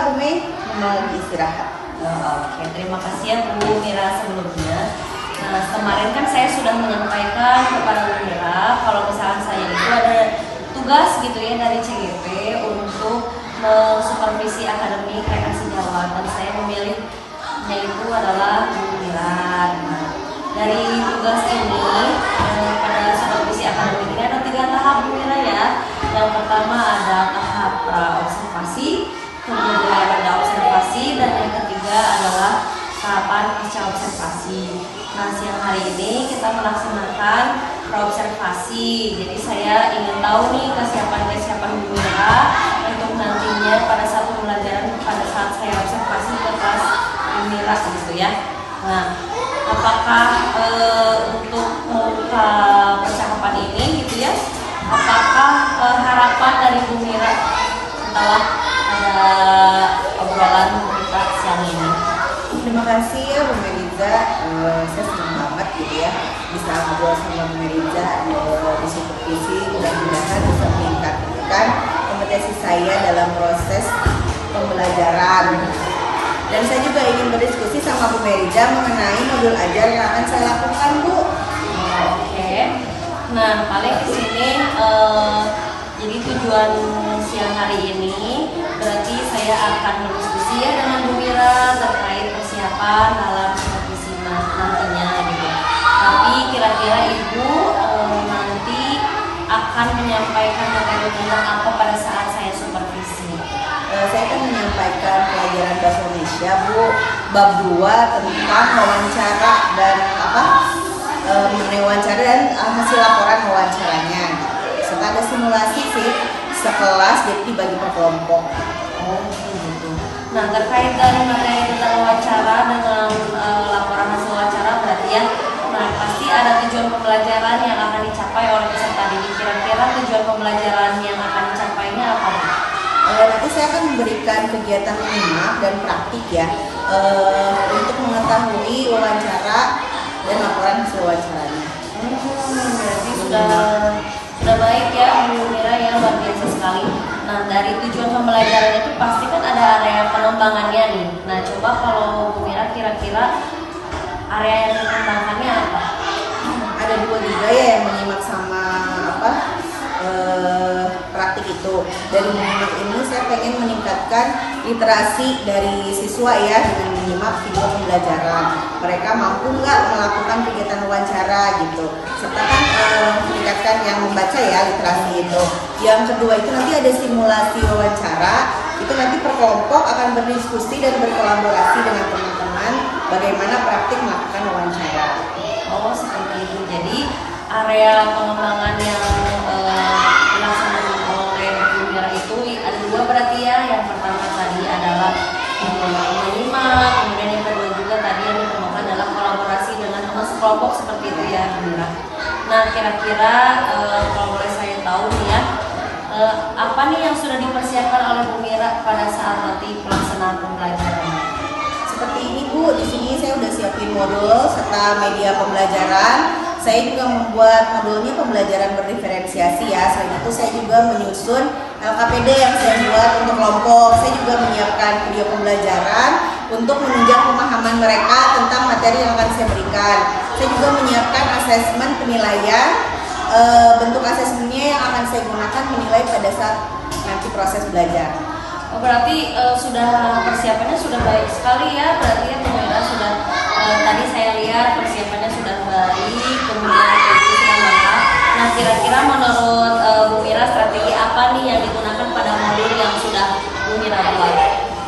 enggak Bu Mei, mau istirahat. Oke, terima kasih ya Bu Mira sebelumnya. Nah, kemarin kan saya sudah menyampaikan kepada Bu Mira kalau misalkan saya itu ada tugas gitu ya dari CGP untuk mensupervisi akademik rekreasi Jawa, dan saya memilihnya itu adalah Bu Mira. Nah, dari tugas ini pada supervisi akademik ini ada 3 tahap Bu Mira ya. Yang pertama ada tahap pra-observasi, kemudian ada observasi, dan yang ketiga adalah tahapan pasca observasi. Nah, siang hari ini kita melaksanakan pra-observasi. Jadi saya ingin tahu nih kesiapan Bu Mira untuk nantinya pada saat pembelajaran, pada saat saya observasi ke kelas Bu Mira gitu ya. Nah, apakah untuk membuka percakapan ini gitu ya, apakah harapan dari Bu Mira setelah ada obrolan kita siang ini? Terima kasih ya Bu Meriza, saya senang banget gitu ya bisa ngobrol sama Bu Meriza di supervisi, mudah-mudahan bisa meningkatkan kompetensi saya dalam proses pembelajaran. Dan saya juga ingin berdiskusi sama Bu Meriza mengenai modul ajar yang akan saya lakukan, Bu. Oke. Nah, paling di sini jadi tujuan siang hari ini berarti saya akan berdiskusi ya dengan Bu Mira terkait persiapan dalam supervisi nantinya gitu. Tapi kira-kira Ibu nanti akan menyampaikan materi tentang apa pada saat saya supervisi? Saya akan menyampaikan pelajaran bahasa Indonesia, Bu, bab 2 tentang wawancara dan mengenai wawancara dan hasil laporan wawancaranya. Serta ada simulasi sih sekelas, jadi dibagi per kelompok. Oh gitu. Nah, terkait dari materi tentang wawancara dengan laporan hasil wawancara berarti ya, nah pasti ada tujuan pembelajaran yang akan dicapai oleh peserta didik. Kira-kira tujuan pembelajaran yang akan dicapainya apa, Bu? Nanti saya akan memberikan kegiatan menyimak dan praktik ya untuk mengetahui wawancara dan laporan hasil wawancaranya. Berarti sudah baik ya Bu Mira ya, luar biasa sekali. Nah, dari tujuan pembelajaran itu pasti kan ada area pengembangannya nih. Nah, coba kalau Bu Mira kira-kira area yang dikembangkannya apa? Ada 2 juga ya yang menyimak sama praktik itu. Dari menyimak ini saya pengen meningkatkan literasi dari siswa ya dengan menyimak video pembelajaran. Mereka mampu nggak melakukan kegiatan wawancara gitu. Serta kan meningkatkan yang membaca ya literasi itu. Yang kedua itu nanti ada simulasi wawancara. Itu nanti per kelompok akan berdiskusi dan berkolaborasi dengan teman-teman bagaimana praktik melakukan wawancara. Oh, seperti itu. Jadi area pengembangan yang dilaksanakan oleh Bu Mira itu ada 2 berarti ya. Yang pertama tadi adalah menyimak, kemudian yang kedua juga tadi yang dikembangkan adalah kolaborasi dengan teman sekelompok seperti itu ya Bu Mira. Nah, kira-kira kalau boleh saya tahu nih ya, apa nih yang sudah dipersiapkan oleh Bu Mira pada saat nanti pelaksanaan pembelajaran? Seperti ini Bu, di sini saya udah siapin modul serta media pembelajaran. Saya juga membuat modulnya pembelajaran berdiferensiasi ya. Selain itu saya juga menyusun LKPD yang saya buat untuk kelompok. Saya juga menyiapkan video pembelajaran untuk menunjang pemahaman mereka tentang materi yang akan saya berikan. Saya juga menyiapkan asesmen penilaian, bentuk asesmennya yang akan saya gunakan menilai pada saat nanti proses belajar. Oh, berarti sudah persiapannya sudah baik sekali ya. Berarti ya Bu Mira sudah tadi saya lihat persiapannya sudah baik, kemudian itu sudah lengkap. Nah, kira-kira menurut Bu Mira strategi apa nih yang digunakan pada modul yang sudah Bu Mira buat?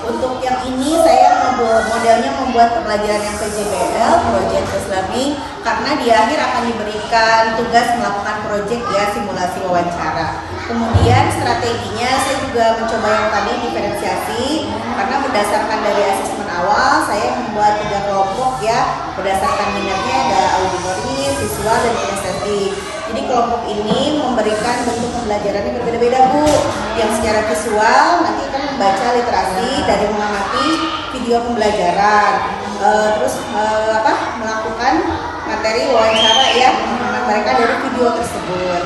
Untuk yang ini saya modelnya membuat pembelajaran yang PJBL, Project Based Learning, karena di akhir akan diberikan tugas melakukan project ya, simulasi wawancara. Kemudian strateginya saya juga mencoba yang tadi diferensiasi, karena berdasarkan dari asesmen awal saya membuat 3 kelompok ya, berdasarkan minatnya ada auditori, visual, dan kinestetik. Jadi kelompok ini memberikan bentuk pembelajaran yang berbeda-beda Bu. Yang secara visual nanti akan membaca literasi dari mengamati video pembelajaran, terus melakukan materi wawancara ya, pemahaman mereka dari video tersebut.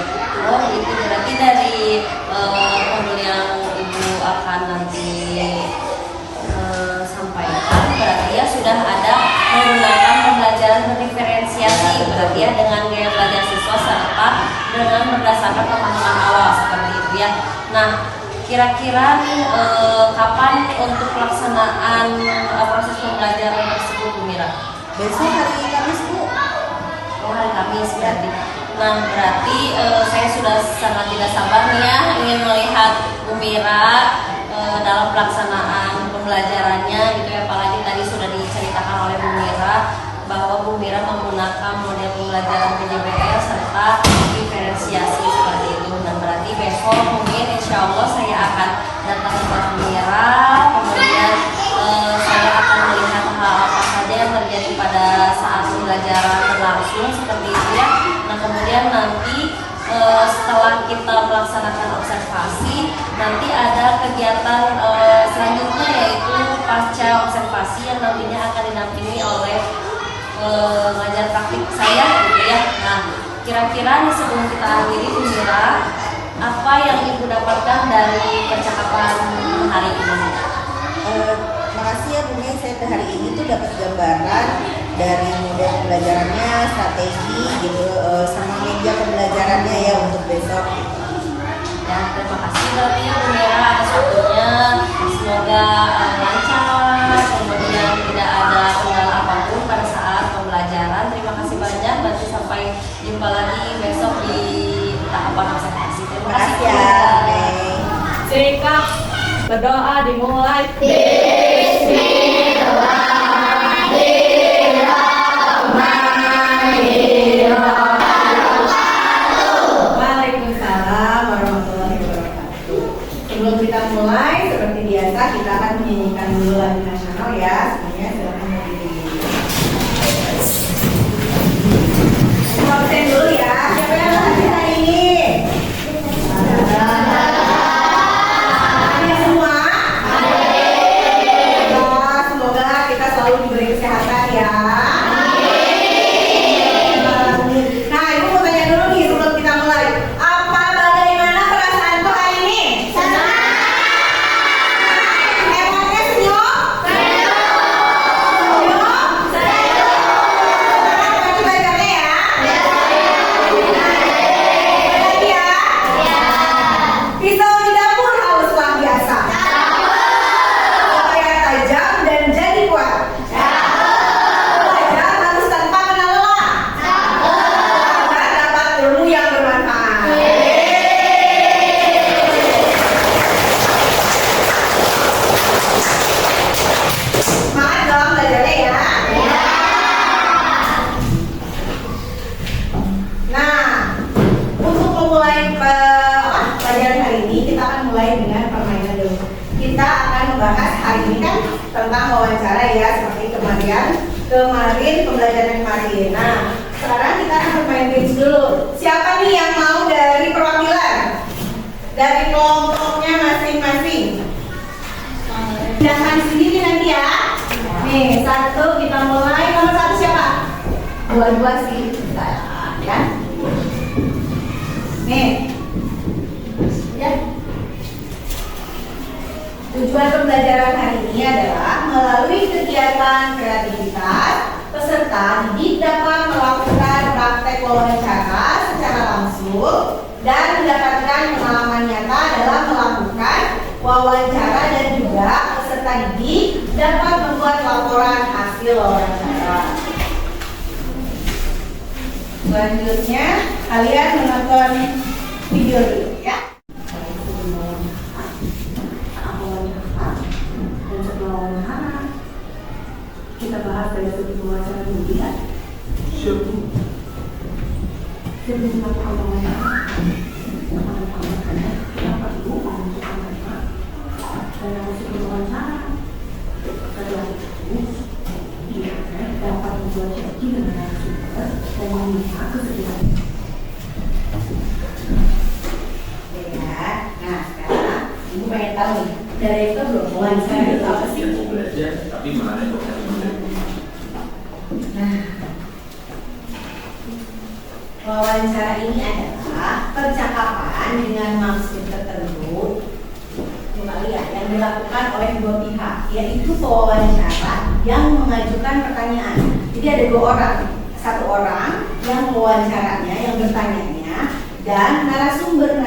Oh, itu berarti dari modul yang Ibu akan nanti dengan berdasarkan pemahaman awal seperti itu ya. Nah, kira-kira nih kapan untuk pelaksanaan proses pembelajaran tersebut, Bu Mira? Besok hari Kamis, Bu. Oh, hari Kamis berarti. Nah, berarti saya sudah sangat tidak sabar nih ya ingin melihat Bu Mira dalam pelaksanaan pembelajarannya gitu ya. Apalagi tadi sudah diceritakan oleh Bu Mira bahwa Bu Mira menggunakan model pembelajaran PJBL serta diferensiasi seperti itu. Dan berarti besok mungkin insya Allah saya akan datang ke Bu Mira, kemudian saya akan melihat hal apa saja yang terjadi pada saat pembelajaran berlangsung seperti itu ya. Nah, kemudian nanti setelah kita melaksanakan observasi, nanti ada kegiatan selanjutnya yaitu pasca observasi yang nantinya akan didampingi oleh pengajar praktik saya gitu ya. Nah, kira-kira nih sebelum kita akhiri Bu Mira, apa yang Ibu dapatkan dari percakapan hari ini? Makasih ya Bu Mei, saya hari ini tuh dapat gambaran dari model pembelajarannya, strategi gitu, sama media pembelajarannya ya untuk besok. Ya, terima kasih berarti ya Bu Mira atas waktunya. Semoga lancar, kemudian tidak ada kendala apapun pada saat pembelajaran. Terima kasih banyak. Berarti sampai jumpa lagi besok di tahapan observasi. Terima kasih ya Bu Mei. Sikap berdoa dimulai. Waalaikumsalam warahmatullahi wabarakatuh. Sebelum kita mulai, seperti biasa kita akan menyanyikan dulu lagu nasional ya. Semuanya silakan berdiri. Absen dulu ya. Siapa yang hadir hari ini? Hadir semua? Ya, semoga kita selalu diberi kesehatan ya. Nah, Ibu mau tanya dulu nih sebelum kita mulai. Apa bagaimana perasaanku hari ini? Senang. Emangnya senyum? Senyum? Semangat pagi belajarnya ya? Lagi ya? Pisau di dapur harus luar biasa. Supaya tajam dan jadi kuat. Belajar harus tanpa kenal lelah. Agar dapat ilmu yang bermanfaat. Semangat dong belajarnya ya. Nah, untuk memulai pelajaran hari ini kita akan mulai dengan permainan dulu. Kita akan membahas hari ini kan tentang wawancara ya, seperti kemarin pembelajaran kemarin. Nah, sekarang kita akan bermain games dulu. Siapa nih yang mau dari perwakilan? Dari kelompoknya masing-masing. Jangan sendiri nanti ya. Nih, satu kita mulai. Nomor satu siapa? Dua-dua sih. Bentar, ya. Nih. Ya. Tujuan pembelajaran hari ini adalah melalui kegiatan kreativitas, peserta didik dapat melakukan praktek wawancara secara langsung dan mendapatkan pengalaman nyata dalam melakukan wawancara, dan juga peserta didik dapat membuat laporan hasil wawancara. Selanjutnya, kalian menonton video dulu ya. Dan setelah wawancara, kita bahas dari segi wawancara dulu ya. Sebelum melakukan wawancara, kenapa dulu menentukan tema dan sebelum wawancara, setelah itu dia dapat membuat janji dengan narasumber dan meminta kesediaan. Ya, nah sekarang Ibu pengen tahu nih, dari itu belum wawancara itu apa sih? Mau belajar, tapi mana kok Nah, wawancara ini adalah percakapan dengan maksud tertentu yang dilakukan oleh dua pihak, yaitu pewawancara yang mengajukan pertanyaan. Jadi ada dua orang, satu orang yang mewawancaranya, yang bertanyanya, Dan narasumber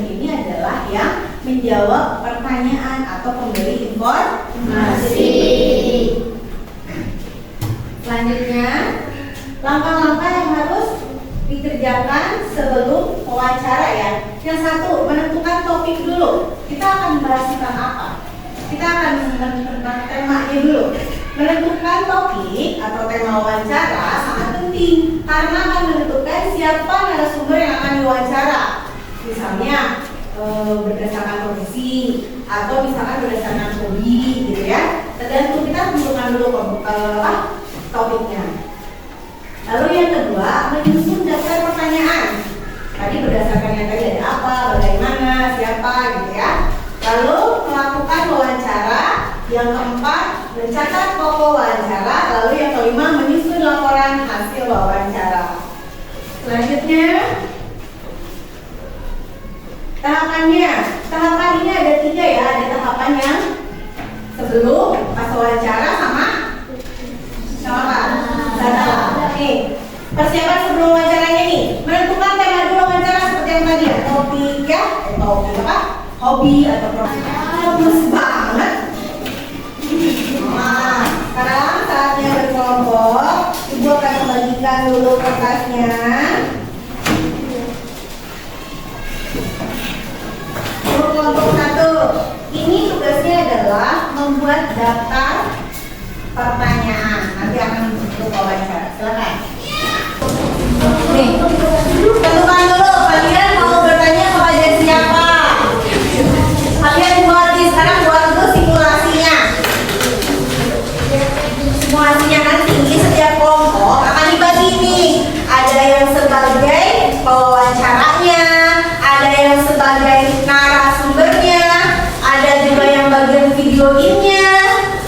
ini adalah yang menjawab pertanyaan atau pemberi informasi. Selanjutnya, langkah-langkah yang harus dikerjakan sebelum wawancara ya. Yang satu, menentukan topik dulu. Kita akan bahas tentang apa? Kita akan menentukan temanya dulu. Menentukan topik atau tema wawancara sangat penting karena akan menentukan siapa narasumber yang akan diwawancara. Misalnya berdasarkan profesi atau misalkan berdasarkan hobi gitu ya. Tergantung, kita tentukan dulu topiknya. Lalu yang kedua, menyusun daftar pertanyaan. Tadi berdasarkan yang tadi ada apa, bagaimana, siapa gitu ya. Lalu melakukan wawancara. Yang keempat, mencatat pokok wawancara. Lalu yang kelima, menyusun laporan hasil wawancara. Selanjutnya, tahapannya. Tahapan ini ada 3 ya. Ada tahapan yang sebelum, pas wawancara, sama apa? Nih, persiapan sebelum wawancaranya nih. Menentukan tema dulu wawancara seperti yang tadi ya. Topik ya, topik apa? Hobi atau profesi. Bagus banget. Nah, sekarang saatnya berkelompok. Ibu akan membagikan dulu kertasnya. Untuk kelompok 1, ini tugasnya adalah membuat daftar pertanyaan. Nanti akan untuk wawancara. Silakan. Nih, tentukan dulu kalian mau bertanya kepada siapa. Kalian buat sekarang buat dulu simulasinya. Simulasinya nanti setiap kelompok akan dibagi nih. Ada yang sebagai pewawancaranya, ada yang sebagai narasumbernya, ada juga yang bagian videoinnya,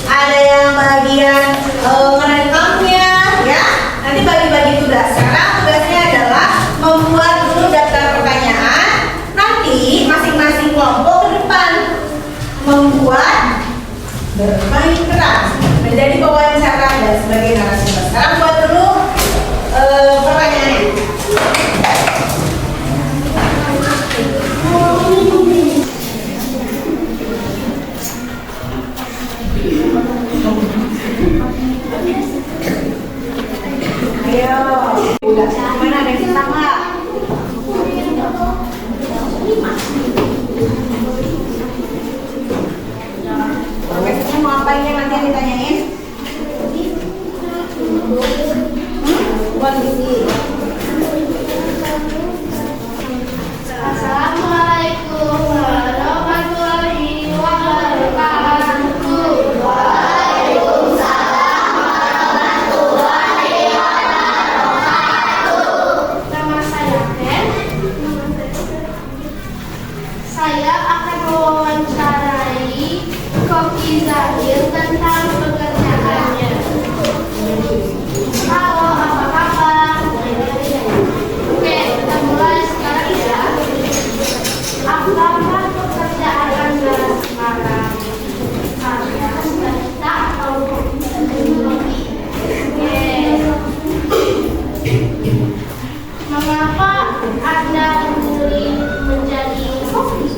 ada yang bagian ngerekamnya, ya. Nanti bagi-bagi tugas. Sekarang tugasnya adalah membuat dulu daftar pertanyaan. Nanti masing-masing kelompok ke depan membuat bermain keras menjadi pewawancara dan sebagai narasumber. Sekarang buat dulu pertanyaannya. Ayo, mana ada yang sisa nggak? Besoknya mau apa ini nanti yang ditanyain? Kondisi. Assalamualaikum warahmatullahi wabarakatuh. Waalaikumsalam warahmatullahi wabarakatuh. Nama saya Ken. Saya akan mewawancarai Koki Zahir tentang pekerjaannya. Halo, apa kabar? Oke, kita mulai sekarang ya. Apakah pekerjaan Anda sekarang? Saya wanita atau koki? Oke. Mengapa Anda memilih menjadi koki?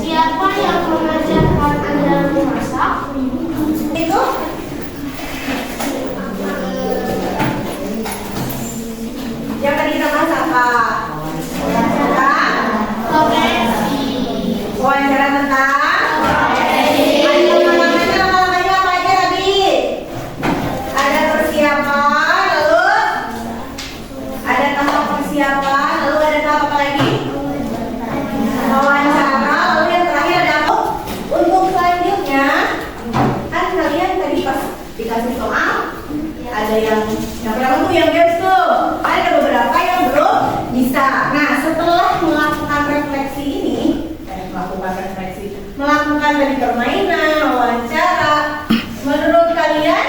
Siapa yang mengajarkan Anda memasak? Itu yang tadi kita bahas apa? Profesi. Wawancara tentang langkah-langkahnya apa aja tadi? Ada persiapan, lalu ada tahap persiapan, lalu ada tahap apa lagi? Wawancara, lalu yang terakhir ada apa? Untuk selanjutnya, kan kalian tadi pas dikasih soal, ada yang berapa tuh yang games tuh? Ada beberapa yang belum bisa. Nah, setelah melakukan refleksi ini, melakukan tadi permainan, wawancara, menurut kalian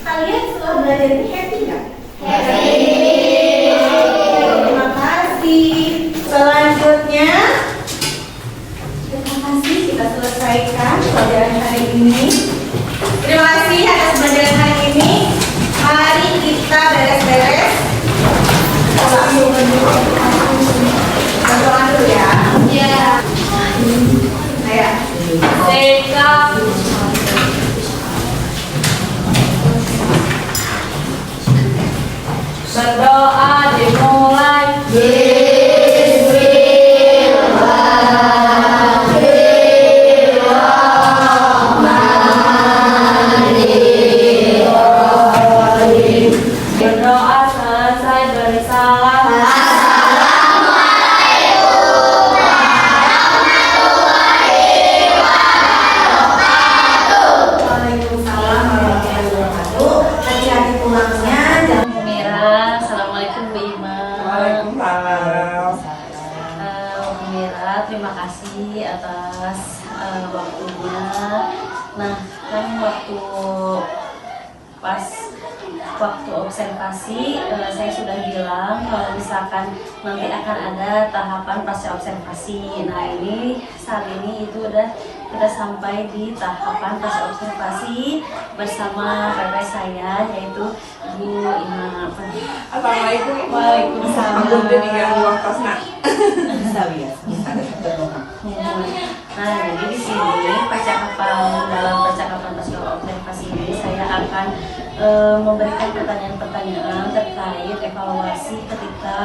setelah belajar ini happy nggak? Happy. Terima kasih. Selanjutnya, terima kasih kita selesaikan pelajaran hari ini. Terima kasih atas pelajaran hari ini. Mari kita beres-beres. Berdoa dimulai. Berdoa selesai bersalam. Waalaikumsalam warahmatullahi wabarakatuh. Hati-hati pulangnya. Jangan Bu Mira, Assalamualaikum Bu Ima. Waalaikumsalam. Bu Mira, terima kasih atas waktunya. Nah, kan waktu observasi saya sudah bilang kalau misalkan nanti akan ada tahapan pasca observasi. Nah, ini saat ini itu udah kita sampai di tahapan pasca observasi bersama rekan saya yaitu Bu Ima. Assalamualaikum. Waalaikumsalam. Ampun teh diganggu waktosna. bisa ya. Nah, jadi di sini dalam percakapan pasca observasi ini saya akan memberikan pertanyaan-pertanyaan terkait evaluasi ketika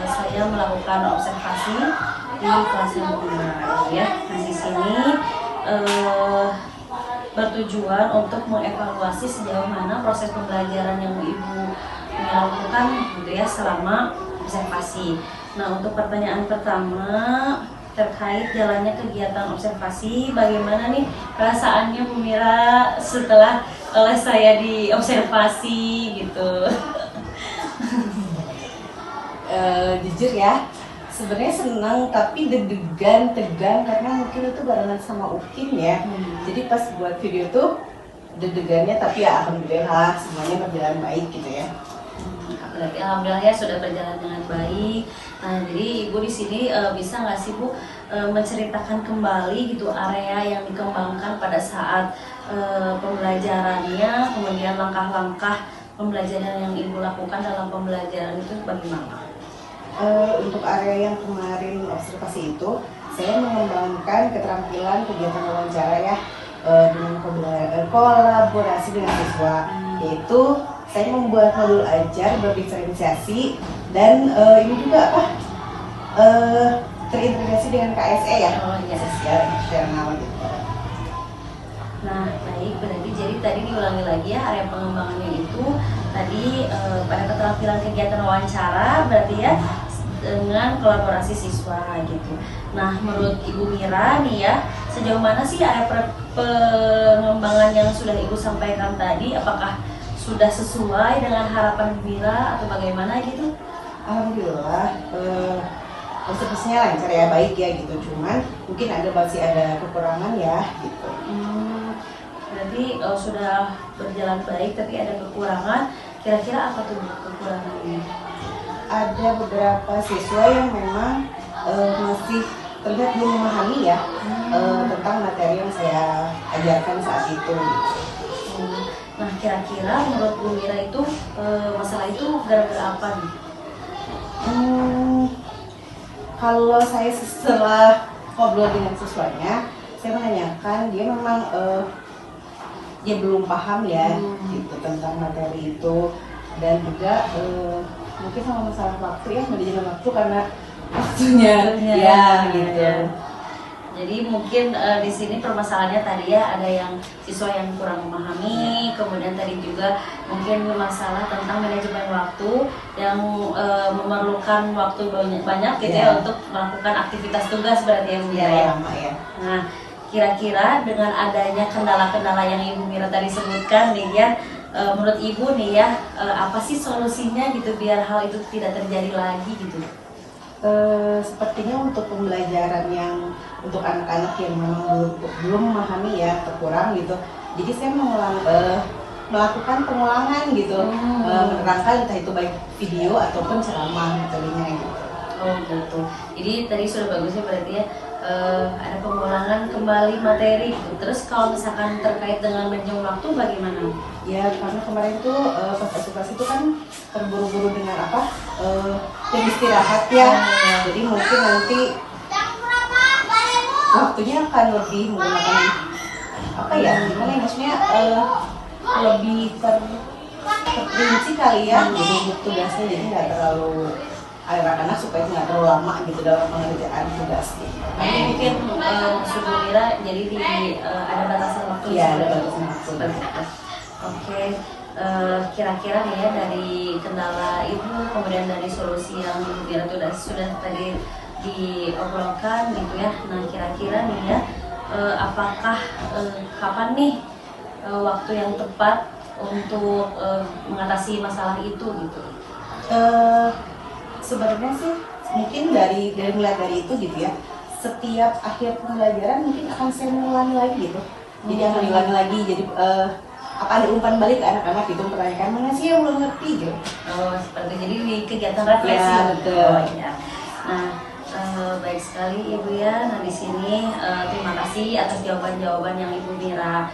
saya melakukan observasi di kelas yang benar, ya. Nah, di sini bertujuan untuk mengevaluasi sejauh mana proses pembelajaran yang Ibu lakukan gitu ya selama observasi. Nah, untuk pertanyaan pertama terkait jalannya kegiatan observasi, bagaimana nih perasaannya Bu Mira setelah oleh saya diobservasi gitu? Jujur ya, sebenarnya senang tapi deg-degan, tegang karena mungkin itu barengan sama Ukin ya. Jadi pas buat video tuh deg-degannya, tapi ya alhamdulillah semuanya berjalan baik gitu ya. Berarti alhamdulillah ya sudah berjalan dengan baik. Nah, jadi Ibu di sini bisa nggak sih Bu menceritakan kembali gitu area yang dikembangkan pada saat pembelajarannya, kemudian langkah-langkah pembelajaran yang Ibu lakukan dalam pembelajaran itu bagaimana? Untuk area yang kemarin observasi itu, saya mengembangkan keterampilan kegiatan wawancara ya dengan kolaborasi dengan siswa, yaitu saya membuat modul ajar berdiferensiasi dan ini juga terintegrasi dengan KSE ya, sosial eksternal gitu. Nah, baik, berarti jadi tadi diulangi lagi ya area pengembangannya itu tadi pada keterampilan kegiatan wawancara berarti ya dengan kolaborasi siswa gitu. Nah, menurut Ibu Mira nih ya, sejauh mana sih area pengembangan yang sudah Ibu sampaikan tadi, apakah sudah sesuai dengan harapan Bu Mira atau bagaimana gitu? Alhamdulillah observasinya lancar ya, baik ya gitu, cuman mungkin masih ada kekurangan ya gitu. Berarti sudah berjalan baik tapi ada kekurangan, kira-kira apa tuh kekurangannya? Ada beberapa siswa yang memang masih terlihat belum memahami ya tentang materi yang saya ajarkan saat itu gitu. Nah, kira-kira menurut Bu Mira itu masalah itu gara-gara apa nih? Kalau saya setelah ngobrol dengan siswanya, saya menanyakan dia memang dia belum paham ya gitu tentang materi itu, dan juga mungkin sama masalah waktu ya, manajemen waktu karena waktunya ya gitu. Jadi mungkin di sini permasalahannya tadi ya ada yang siswa yang kurang memahami, kemudian tadi juga mungkin masalah tentang manajemen waktu yang memerlukan waktu banyak gitu ya untuk melakukan aktivitas tugas berarti ya Bu Mira ya. Nah, kira-kira dengan adanya kendala-kendala yang Ibu Mira tadi sebutkan nih ya, menurut Ibu nih ya apa sih solusinya gitu biar hal itu tidak terjadi lagi gitu? Sepertinya untuk pembelajaran yang untuk anak-anak yang memang belum memahami ya, terkurang gitu. Jadi saya melakukan pengulangan gitu, menerangkan entah itu baik video ataupun ceramah metodenya gitu. Oh gitu. Jadi tadi sudah bagusnya berarti ya ada pengulangan kembali materi gitu. Terus kalau misalkan terkait dengan manajemen waktu bagaimana? Ya karena kemarin tuh pas observasi itu kan terburu-buru dengan jam istirahat ya. Jadi mungkin nanti waktunya akan lebih menggunakan apa ya? Gimana ya maksudnya lebih rinci kali ya, jadi untuk tugasnya jadi nggak terlalu anak-anak supaya nggak terlalu lama gitu dalam pengerjaan tugas. Nanti mungkin maksud Bu Mira jadi ada batasan waktu. Iya, ada batasan waktu. Seperti itu. Oke. Kira-kira nih ya dari kendala Ibu, kemudian dari solusi yang Bu Mira sudah tadi diobrolkan gitu ya. Nah kira-kira nih ya, apakah kapan nih waktu yang tepat untuk mengatasi masalah itu gitu? Sebenarnya sih mungkin dari melihat dari itu gitu ya, setiap akhir pembelajaran mungkin akan saya mengulangi lagi gitu. Jadi akan diulangi lagi, jadi apa ada umpan balik ke anak-anak gitu, mempertanyakan mana sih yang belum ngerti gitu. Oh seperti jadi di kegiatan refleksi. Ya, betul. Oh, ya. Nah baik sekali Ibu ya. Nah di sini terima kasih atas jawaban-jawaban yang Ibu Mira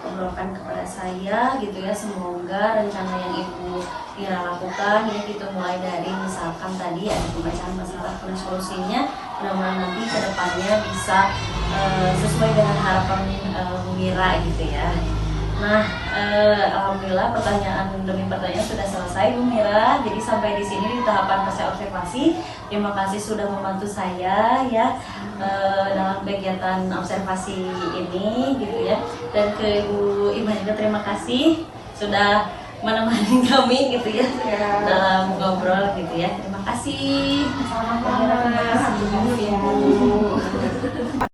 obrolkan kepada saya gitu ya. Semoga rencana yang Ibu Mira lakukan ya gitu, mulai dari misalkan tadi ada pembacaan masalah dan solusinya, mudah-mudahan nanti kedepannya bisa sesuai dengan harapan Bu Mira gitu ya. Nah, alhamdulillah pertanyaan demi pertanyaan sudah selesai Bu Mira. Jadi sampai di sini di tahapan pasca observasi. Terima kasih sudah membantu saya ya dalam kegiatan observasi ini gitu ya. Dan ke Ibu Iman juga terima kasih sudah menemani kami gitu ya dalam ngobrol gitu ya. Terima kasih. Sama-sama. Terima kasih.